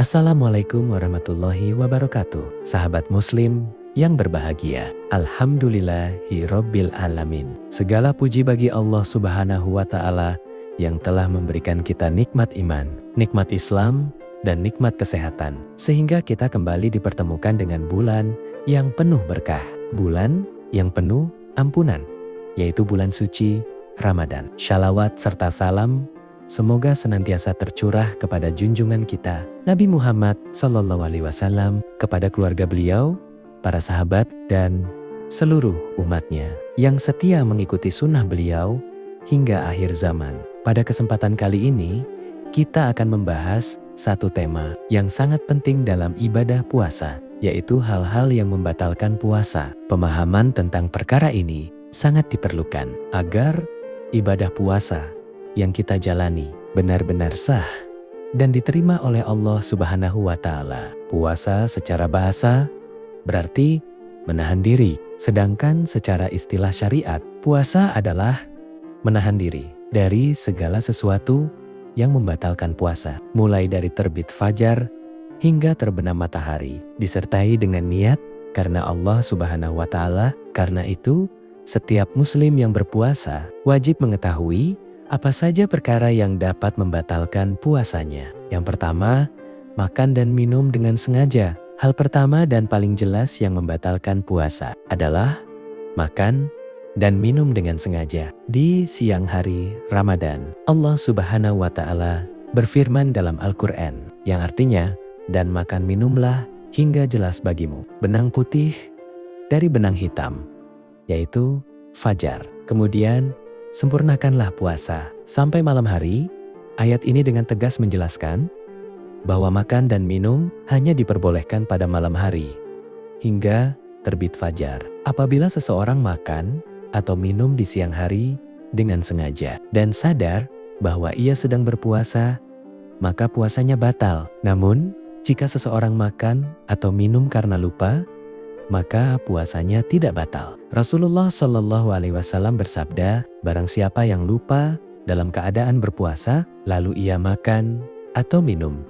Assalamualaikum warahmatullahi wabarakatuh. Sahabat muslim yang berbahagia, Alhamdulillahi Rabbil Alamin. Segala puji bagi Allah Subhanahu wa Ta'ala yang telah memberikan kita nikmat iman, nikmat Islam, dan nikmat kesehatan, sehingga kita kembali dipertemukan dengan bulan yang penuh berkah, bulan yang penuh ampunan, yaitu bulan suci Ramadan. Shalawat serta salam semoga senantiasa tercurah kepada junjungan kita, Nabi Muhammad SAW, kepada keluarga beliau, para sahabat, dan seluruh umatnya yang setia mengikuti sunnah beliau hingga akhir zaman. Pada kesempatan kali ini, kita akan membahas satu tema yang sangat penting dalam ibadah puasa, yaitu hal-hal yang membatalkan puasa. Pemahaman tentang perkara ini sangat diperlukan agar ibadah puasa yang kita jalani benar-benar sah dan diterima oleh Allah Subhanahu wa Ta'ala. Puasa secara bahasa berarti menahan diri, sedangkan secara istilah syariat, puasa adalah menahan diri dari segala sesuatu yang membatalkan puasa, mulai dari terbit fajar hingga terbenam matahari, disertai dengan niat karena Allah Subhanahu wa Ta'ala. Karena itu, setiap muslim yang berpuasa wajib mengetahui apa saja perkara yang dapat membatalkan puasanya. Yang pertama, makan dan minum dengan sengaja. Hal pertama dan paling jelas yang membatalkan puasa adalah makan dan minum dengan sengaja di siang hari Ramadan. Allah Subhanahu wa Ta'ala berfirman dalam Al-Quran yang artinya, dan makan minumlah hingga jelas bagimu benang putih dari benang hitam, yaitu fajar. Kemudian sempurnakanlah puasa sampai malam hari. Ayat ini dengan tegas menjelaskan bahwa makan dan minum hanya diperbolehkan pada malam hari hingga terbit fajar. Apabila seseorang makan atau minum di siang hari dengan sengaja dan sadar bahwa ia sedang berpuasa, maka puasanya batal. Namun, jika seseorang makan atau minum karena lupa, maka puasanya tidak batal. Rasulullah SAW bersabda, barang siapa yang lupa dalam keadaan berpuasa, lalu ia makan atau minum,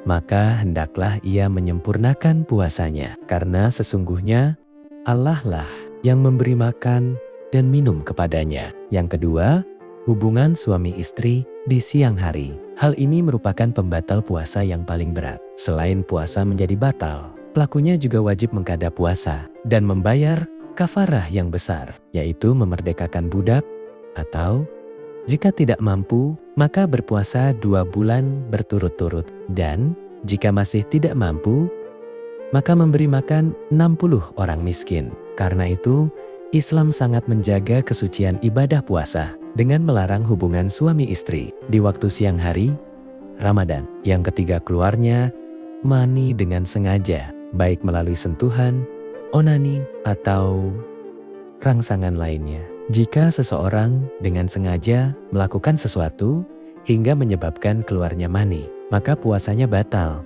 maka hendaklah ia menyempurnakan puasanya, karena sesungguhnya Allah lah yang memberi makan dan minum kepadanya. Yang kedua, hubungan suami istri di siang hari. Hal ini merupakan pembatal puasa yang paling berat. Selain puasa menjadi batal, pelakunya juga wajib mengqadha puasa dan membayar kafarah yang besar, yaitu memerdekakan budak, atau jika tidak mampu, maka berpuasa 2 bulan berturut-turut, dan jika masih tidak mampu, maka memberi makan 60 orang miskin. Karena itu, Islam sangat menjaga kesucian ibadah puasa dengan melarang hubungan suami istri di waktu siang hari Ramadan. Yang ketiga, keluarnya mani dengan sengaja, baik melalui sentuhan, onani, atau rangsangan lainnya. Jika seseorang dengan sengaja melakukan sesuatu hingga menyebabkan keluarnya mani, maka puasanya batal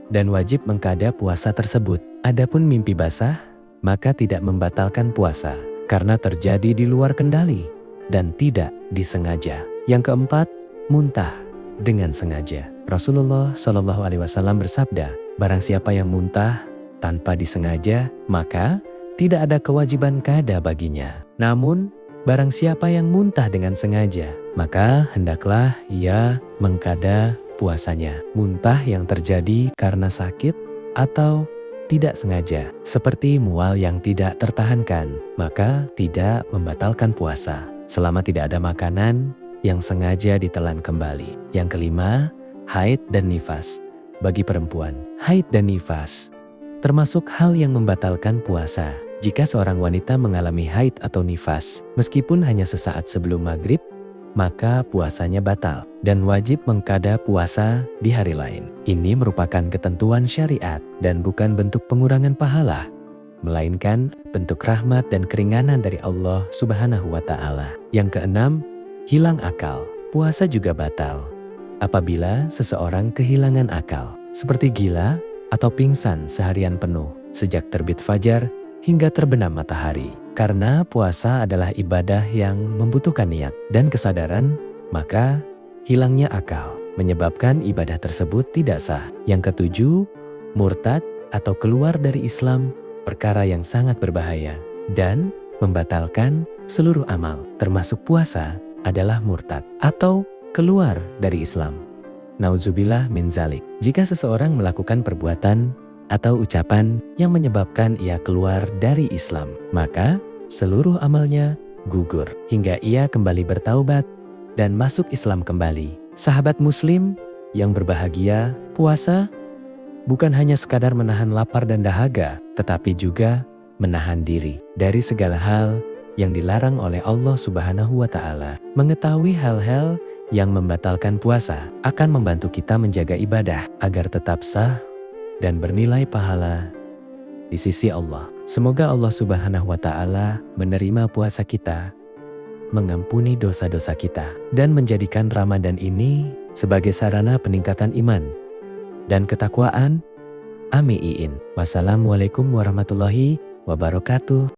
dan wajib mengqadha puasa tersebut. Adapun mimpi basah, maka tidak membatalkan puasa karena terjadi di luar kendali dan tidak disengaja. Yang keempat, muntah dengan sengaja. Rasulullah SAW bersabda, barang siapa yang muntah tanpa disengaja, maka tidak ada kewajiban qadha baginya. Namun, barang siapa yang muntah dengan sengaja, maka hendaklah ia mengqadha puasanya. Muntah yang terjadi karena sakit atau tidak sengaja, seperti mual yang tidak tertahankan, maka tidak membatalkan puasa, selama tidak ada makanan yang sengaja ditelan kembali. Yang kelima, haid dan nifas. Bagi perempuan, haid dan nifas termasuk hal yang membatalkan puasa. Jika seorang wanita mengalami haid atau nifas, meskipun hanya sesaat sebelum maghrib, maka puasanya batal dan wajib mengqadha puasa di hari lain. Ini merupakan ketentuan syariat dan bukan bentuk pengurangan pahala, melainkan bentuk rahmat dan keringanan dari Allah Subhanahu wa Ta'ala. Yang keenam, hilang akal. Puasa juga batal apabila seseorang kehilangan akal, seperti gila atau pingsan seharian penuh sejak terbit fajar hingga terbenam matahari. Karena puasa adalah ibadah yang membutuhkan niat dan kesadaran, maka hilangnya akal menyebabkan ibadah tersebut tidak sah. Yang ketujuh, murtad atau keluar dari Islam, perkara yang sangat berbahaya dan membatalkan seluruh amal, termasuk puasa, adalah murtad atau keluar dari Islam. Nauzubillah min zalik. Jika seseorang melakukan perbuatan atau ucapan yang menyebabkan ia keluar dari Islam, maka seluruh amalnya gugur hingga ia kembali bertaubat dan masuk Islam kembali. Sahabat Muslim yang berbahagia, puasa bukan hanya sekadar menahan lapar dan dahaga, tetapi juga menahan diri dari segala hal yang dilarang oleh Allah Subhanahu wa Ta'ala. Mengetahui hal-hal yang membatalkan puasa akan membantu kita menjaga ibadah agar tetap sah dan bernilai pahala di sisi Allah. Semoga Allah Subhanahu wa Ta'ala menerima puasa kita, mengampuni dosa-dosa kita, dan menjadikan Ramadan ini sebagai sarana peningkatan iman dan ketakwaan. Amin. Wassalamualaikum warahmatullahi wabarakatuh.